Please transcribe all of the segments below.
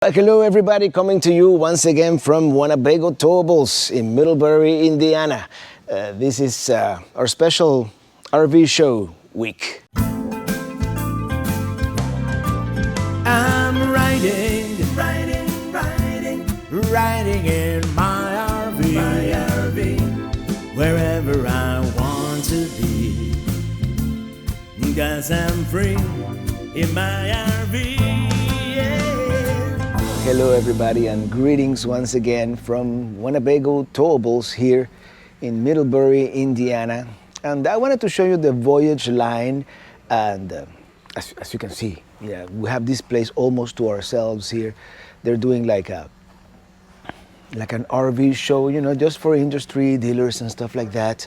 Hello everybody, coming to you once again from Winnebago Towables in Middlebury, Indiana. This is our special RV show week. I'm riding in my RV, wherever I want to be, 'cause I'm free in my RV. Hello everybody and greetings once again from Winnebago Towables here in Middlebury, Indiana. And I wanted to show you the Voyage line, and as you can see, yeah, we have this place almost to ourselves here. They're doing like an RV show, you know, just for industry dealers and stuff like that.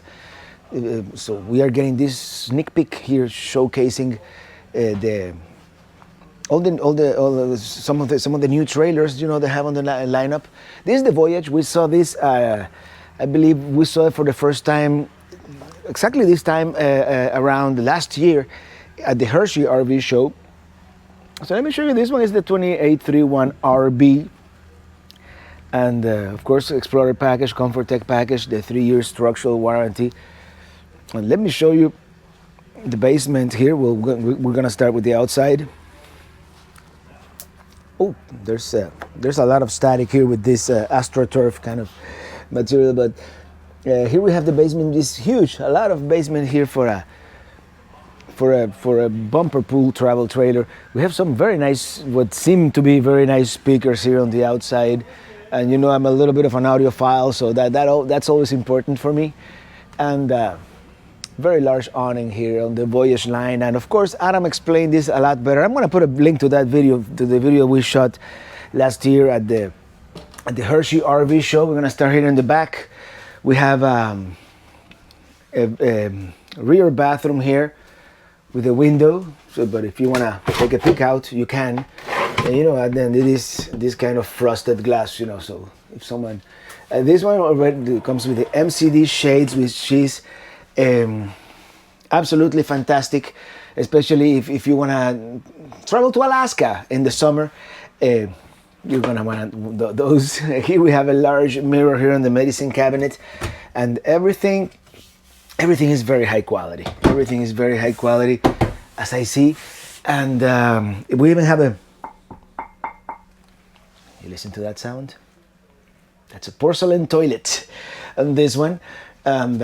So we are getting this sneak peek here showcasing some of the new trailers, you know, they have on the lineup. This is the Voyage. We saw this. I believe we saw it for the first time, exactly this time around last year at the Hershey RV show. So let me show you. This one is the 2831 RB, and of course, Explorer package, Comfort Tech package, the 3-year structural warranty. And let me show you the basement here. We're gonna start with the outside. Oh, there's a lot of static here with this AstroTurf kind of material, but here we have the basement. It's huge, a lot of basement here for a bumper pool travel trailer. We have some very nice, what seem to be very nice speakers here on the outside, and you know I'm a little bit of an audiophile, so that's always important for me. And very large awning here on the Voyage line, and of course Adam explained this a lot better. I'm going to put a link to that video, to the video we shot last year at the Hershey RV show. We're going to start here in the back. We have a rear bathroom here with a window. So, but if you want to take a peek out, you can. And, you know, and then it is this kind of frosted glass, you know. So if someone, this one already comes with the MCD shades, which is absolutely fantastic, especially if you want to travel to Alaska in the summer. You're gonna want those. Here we have a large mirror here in the medicine cabinet, and everything is very high quality. Everything is very high quality, as I see. And we even have you listen to that sound? That's a porcelain toilet on this one. And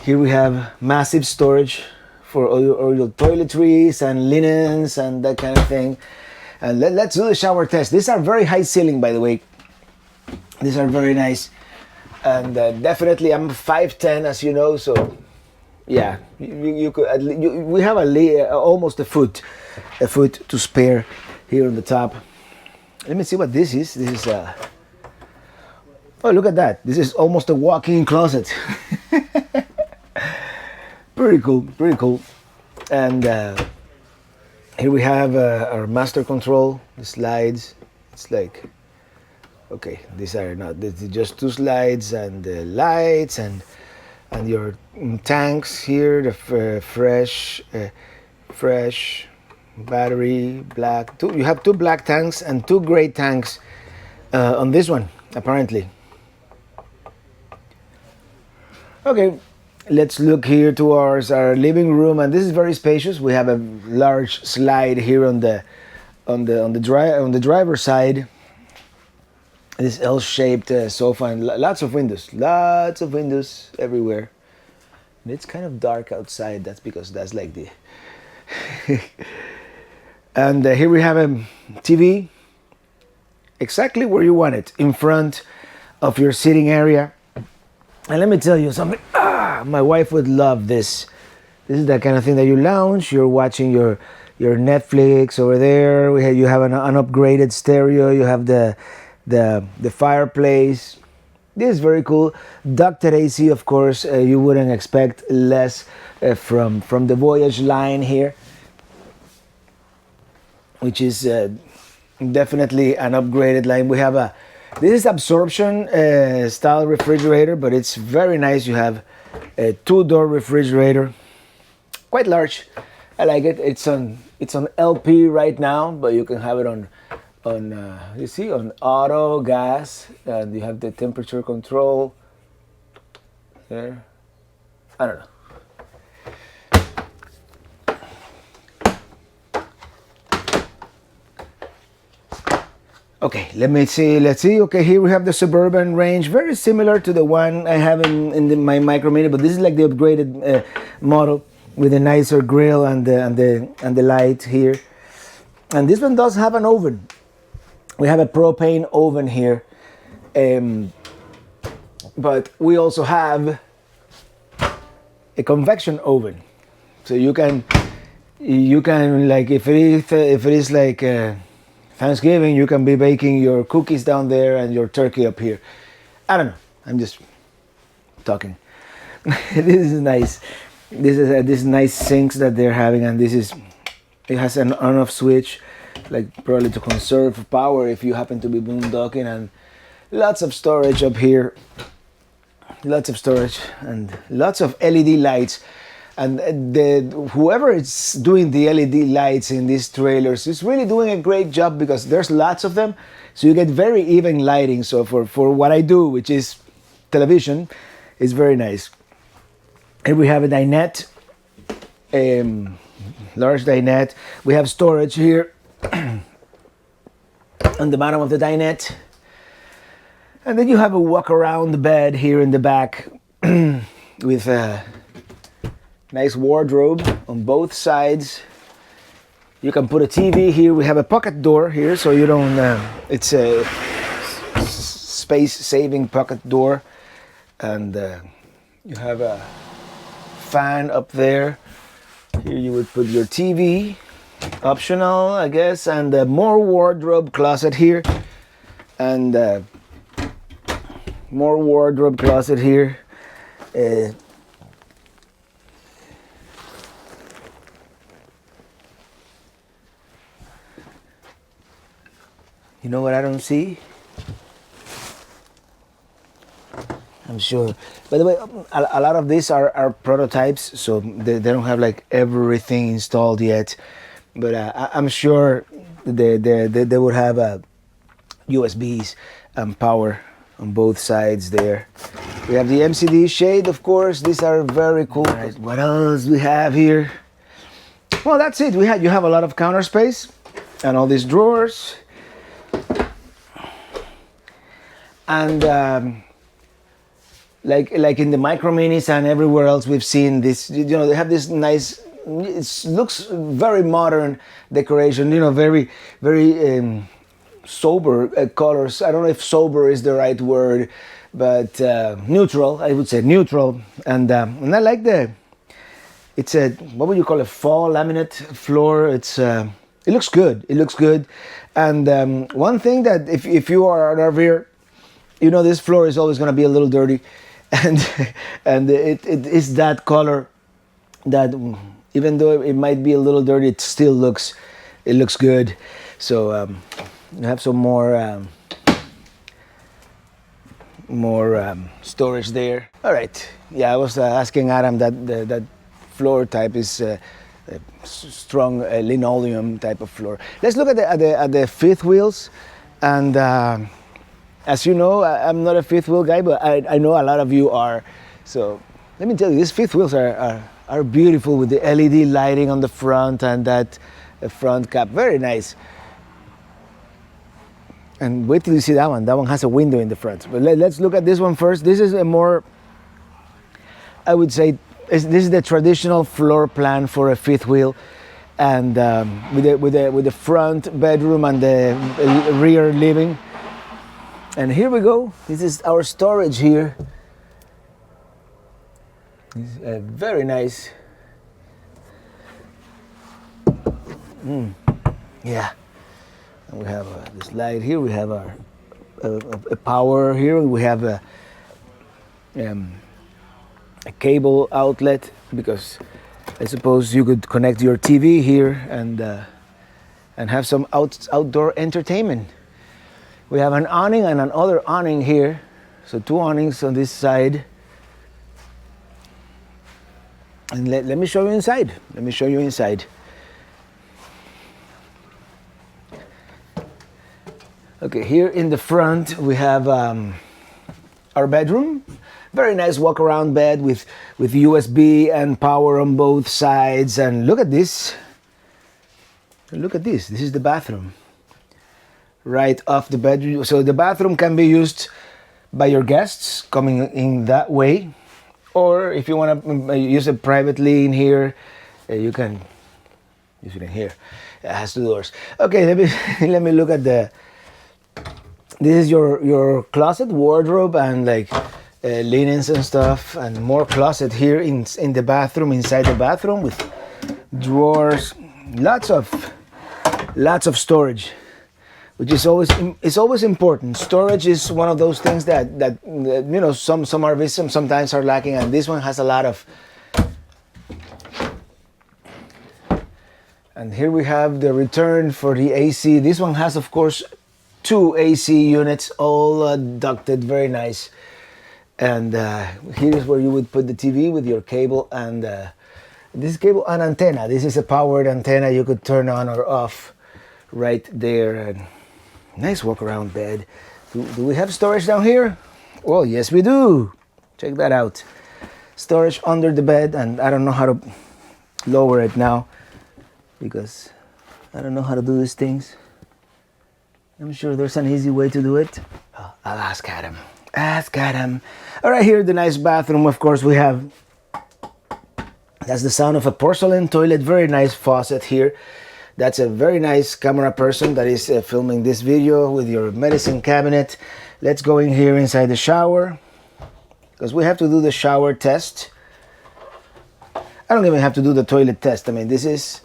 here we have massive storage for all your toiletries and linens and that kind of thing. And let's do the shower test. These are very high ceiling, by the way. These are very nice. And definitely I'm 5'10", as you know, so yeah, you could. We have almost a foot to spare here on the top. Let me see what this is. This is oh, look at that. This is almost a walk-in closet. Pretty cool. And here we have our master control, the slides. It's like, okay, these are not, this is just 2 slides, and the lights and your tanks here, the fresh battery, black. You have 2 black tanks and 2 gray tanks on this one, apparently. Okay. Let's look here towards our living room, and this is very spacious. We have a large slide here on the driver's side. This L-shaped sofa, and lots of windows everywhere. And it's kind of dark outside. That's because that's like the. And here we have a TV, exactly where you want it, in front of your sitting area. And let me tell you something. My wife would love this. This is that kind of thing that you lounge. You're watching your Netflix over there. You have an upgraded stereo. You have the fireplace. This is very cool. Ducted AC, of course. You wouldn't expect less from the Voyage line here, which is definitely an upgraded line. We have this is absorption style refrigerator, but it's very nice. You have a 2-door refrigerator, quite large. I like it. It's on LP right now, but you can have it on on you see, on auto gas, and you have the temperature control there. I don't know. Okay, let me see. Let's see. Okay, here we have the Suburban range, very similar to the one I have my Micro Mini, but this is like the upgraded model with a nicer grill and the light here. And this one does have an oven. We have a propane oven here, but we also have a convection oven, so you can like if it is like Thanksgiving, you can be baking your cookies down there and your turkey up here. I don't know. I'm just talking. This is nice. This is this nice sinks that they're having, and it has an on-off switch, like probably to conserve power if you happen to be boondocking, and lots of storage up here. Lots of storage and lots of LED lights. And whoever is doing the LED lights in these trailers is really doing a great job, because there's lots of them, so you get very even lighting. So for what I do, which is television, it's very nice. And we have a dinette, large dinette. We have storage here on the bottom of the dinette, and then you have a walk around bed here in the back with a nice wardrobe on both sides. You can put a TV here. We have a pocket door here, so you don't. It's a space-saving pocket door, and you have a fan up there. Here you would put your TV, optional, I guess, and more wardrobe closet here, and more wardrobe closet here. You know what I don't see? I'm sure. By the way, a lot of these are prototypes, so they don't have like everything installed yet. But I'm sure they would have USBs and power on both sides there. We have the MCD shade, of course. These are very cool. Right, what else we have here? Well, that's it. You have a lot of counter space and all these drawers. And like in the Micro Minis and everywhere else we've seen this, you know, they have this nice, it looks very modern decoration, you know, very sober colors. I don't know if sober is the right word, but neutral, I would say neutral. And I like it's a, what would you call it, fall laminate floor. It looks good. It looks good. And one thing that if you are an RVer, you know, this floor is always going to be a little dirty, and it is that color that even though it might be a little dirty, it still looks good. So you have some more storage there. All right. Yeah, I was asking Adam that floor type is a strong linoleum type of floor. Let's look at the fifth wheels, and. As you know, I'm not a fifth wheel guy, but I know a lot of you are. So let me tell you, these fifth wheels are beautiful with the LED lighting on the front and that front cap. Very nice. And wait till you see that one. That one has a window in the front. But let's look at this one first. This is a more, I would say, this is the traditional floor plan for a fifth wheel. And with the front bedroom and the rear living. And here we go. This is our storage here. It's very nice. Yeah. And we have this light here. We have our a power here. We have a cable outlet, because I suppose you could connect your TV here and have some outdoor entertainment. We have an awning and another awning here. So two awnings on this side. And let me show you inside. Okay, here in the front we have our bedroom. Very nice walk around bed with USB and power on both sides. And look at this. Look at this. This is the bathroom. Right off the bedroom. So the bathroom can be used by your guests coming in that way. Or if you want to use it privately in here, you can use it in here. It has two doors. Okay, let me look at the. This is your closet, wardrobe, and like linens and stuff, and more closet here in the bathroom, inside the bathroom with drawers, lots of storage, which is always important. Storage is one of those things that you know some are missing, sometimes are lacking, and this one has a lot of. And here we have the return for the AC. This one has, of course, 2 AC units, all ducted, very nice. And here is where you would put the TV with your cable and this cable and antenna. This is a powered antenna you could turn on or off right there. And nice walk around bed. Do we have storage down here? Well, yes we do. Check that out. Storage under the bed, and I don't know how to lower it now because I don't know how to do these things. I'm sure there's an easy way to do it. Oh, I'll ask Adam. Ask Adam. All right, here the nice bathroom. Of course, we have. That's the sound of a porcelain toilet. Very nice faucet here. That's a very nice camera person that is filming this video with your medicine cabinet. Let's go in here inside the shower because we have to do the shower test. I don't even have to do the toilet test. I mean, this is.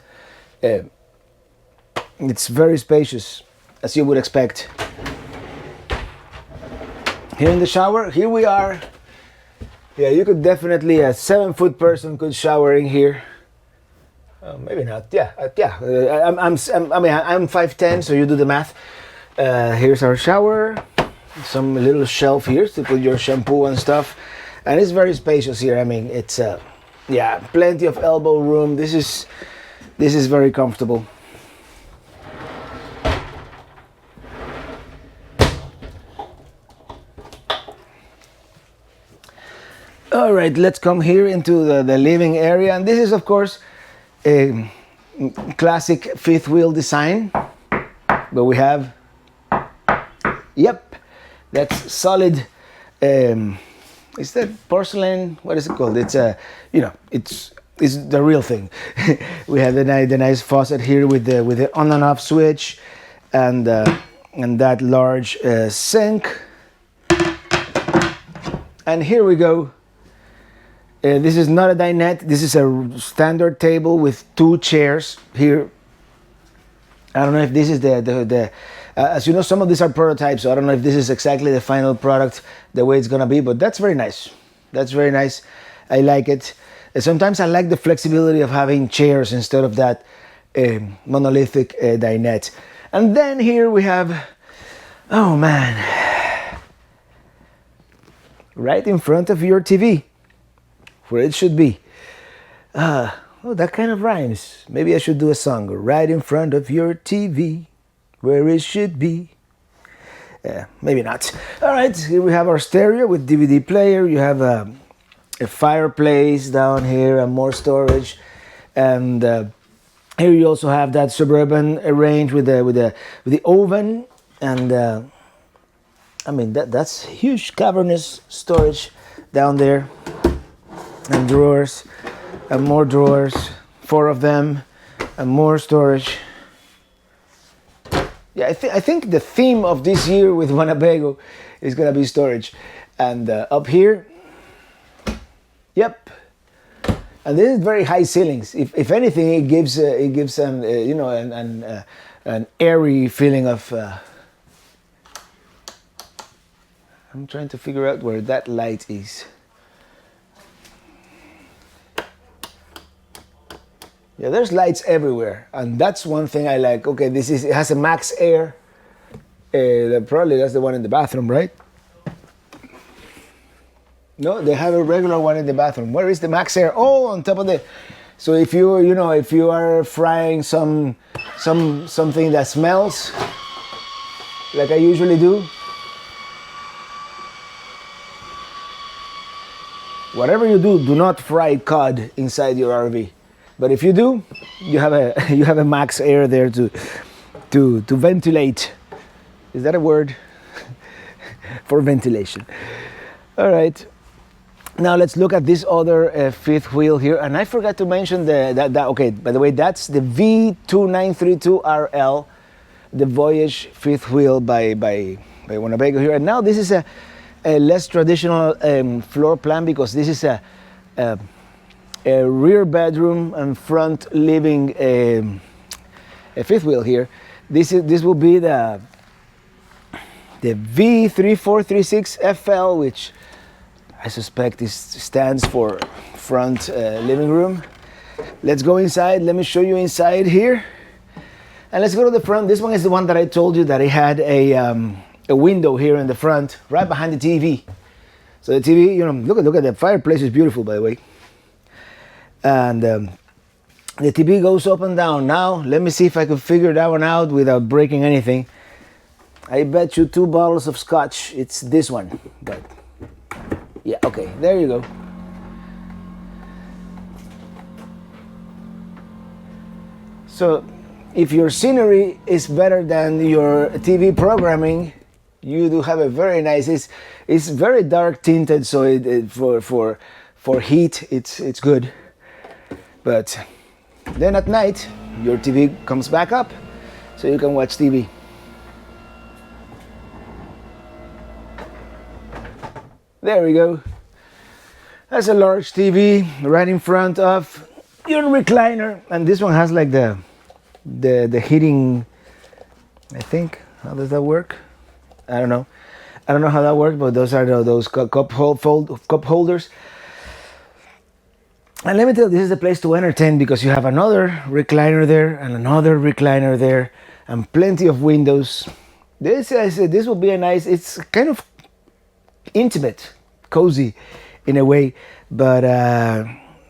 It's very spacious, as you would expect. Here in the shower, here we are. Yeah, you could definitely, a 7-foot person could shower in here. Maybe not. Yeah, I'm 5'10", so you do the math. Here's our shower. Some little shelf here to put your shampoo and stuff, and it's very spacious here. I mean, it's yeah, plenty of elbow room. This is very comfortable. All right, let's come here into the living area. And this is, of course, a classic fifth wheel design. But we have, yep, that's solid, is that porcelain? What is it called? It's you know, it's the real thing. We have the nice faucet here with the on and off switch, and that large sink. And here we go. This is not a dinette. This is a standard table with 2 chairs here. I don't know if this is the as you know, some of these are prototypes, so I don't know if this is exactly the final product, the way it's gonna be, but that's very nice. That's very nice. I like it. Sometimes I like the flexibility of having chairs instead of that monolithic dinette. And then here we have, oh man, right in front of your TV, where it should be. Oh, that kind of rhymes. Maybe I should do a song. Right in front of your TV, where it should be. Maybe not. All right, here we have our stereo with DVD player. You have a fireplace down here and more storage. And here you also have that Suburban range with the oven. And I mean, that's huge cavernous storage down there. And drawers, and more drawers, 4 of them, and more storage. Yeah, I think the theme of this year with Winnebago is gonna be storage. And up here, yep. And this is very high ceilings. If anything, it gives an you know an airy feeling of. I'm trying to figure out where that light is. Yeah, there's lights everywhere, and that's one thing I like. Okay, it has a max air. Probably that's the one in the bathroom, right? No, they have a regular one in the bathroom. Where is the max air? Oh, on top of the. So if you are frying something that smells, like I usually do. Whatever you do, do not fry cod inside your RV. But if you do, you have a max air there to ventilate. Is that a word? For ventilation. All right. Now let's look at this other fifth wheel here, and I forgot to mention that. Okay, by the way, that's the V2932RL, the Voyage fifth wheel by Winnebago here. And now this is a less traditional floor plan, because this is a rear bedroom and front living a fifth wheel here. This will be the V3436FL, which I suspect this stands for front living room. Let's go inside. Let me show you inside here. And let's go to the front. This one is the one that I told you that it had a window here in the front, right behind the TV. So the TV, you know, look at the fireplace is beautiful, by the way. And the TV goes up and down. Now, let me see if I can figure that one out without breaking anything. I bet you 2 bottles of scotch it's this one. But yeah, okay, there you go. So if your scenery is better than your TV programming, you do have a very nice, it's very dark tinted, so for heat it's good. But then at night your TV comes back up so you can watch TV. There we go. That's a large TV right in front of your recliner, and this one has like the heating, I think. How does that work? I don't know how that works, but those are those cup holders. And let me tell you, this is the place to entertain, because you have another recliner there and another recliner there and plenty of windows. This will be a nice, it's kind of intimate, cozy in a way, but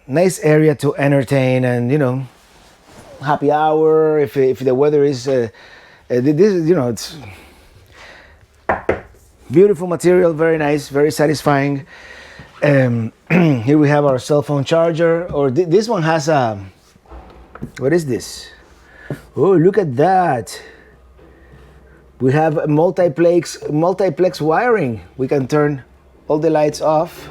nice area to entertain, and you know, happy hour if the weather is this is, you know, it's beautiful material, very nice, very satisfying. Here we have our cell phone charger, or this one has a, what is this? Oh, look at that. We have multiplex wiring. We can turn all the lights off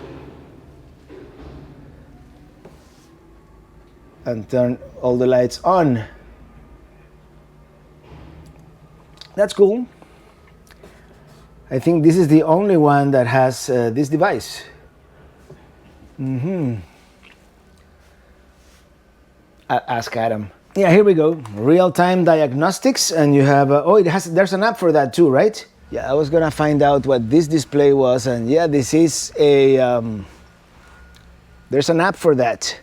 and turn all the lights on. That's cool. I think this is the only one that has this device. Ask Adam. Yeah, here we go. Real-time diagnostics, and you have there's an app for that too, right? Yeah, I was gonna find out what this display was, and yeah, this is a there's an app for that,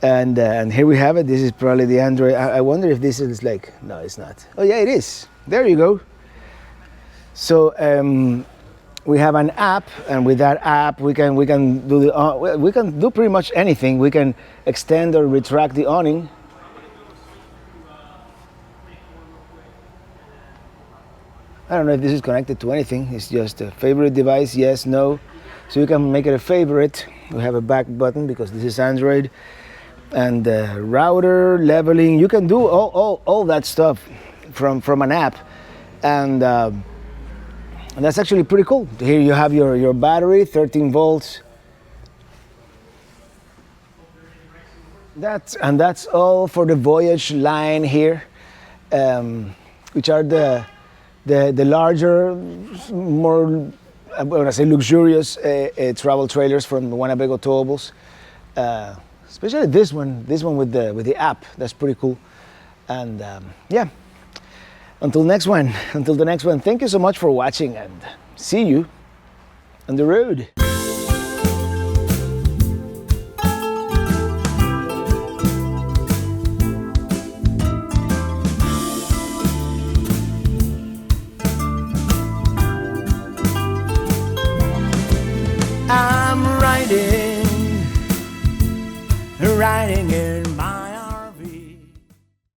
and here we have it. This is probably the Android. I wonder if this is like, no, it's not. Oh yeah, it is. There you go. So we have an app, and with that app we can do we can do pretty much anything. We can extend or retract the awning. I don't know if this is connected to anything. It's just a favorite device, yes, no. So you can make it a favorite. We have a back button because this is Android, and router, leveling. You can do all that stuff from an app, and that's actually pretty cool. Here you have your battery, 13 volts. That's all for the Voyage line here, which are the larger, more, I want to say luxurious travel trailers from Winnebago Towables. Especially this one with the app. That's pretty cool. And yeah. Until the next one, thank you so much for watching, and see you on the road.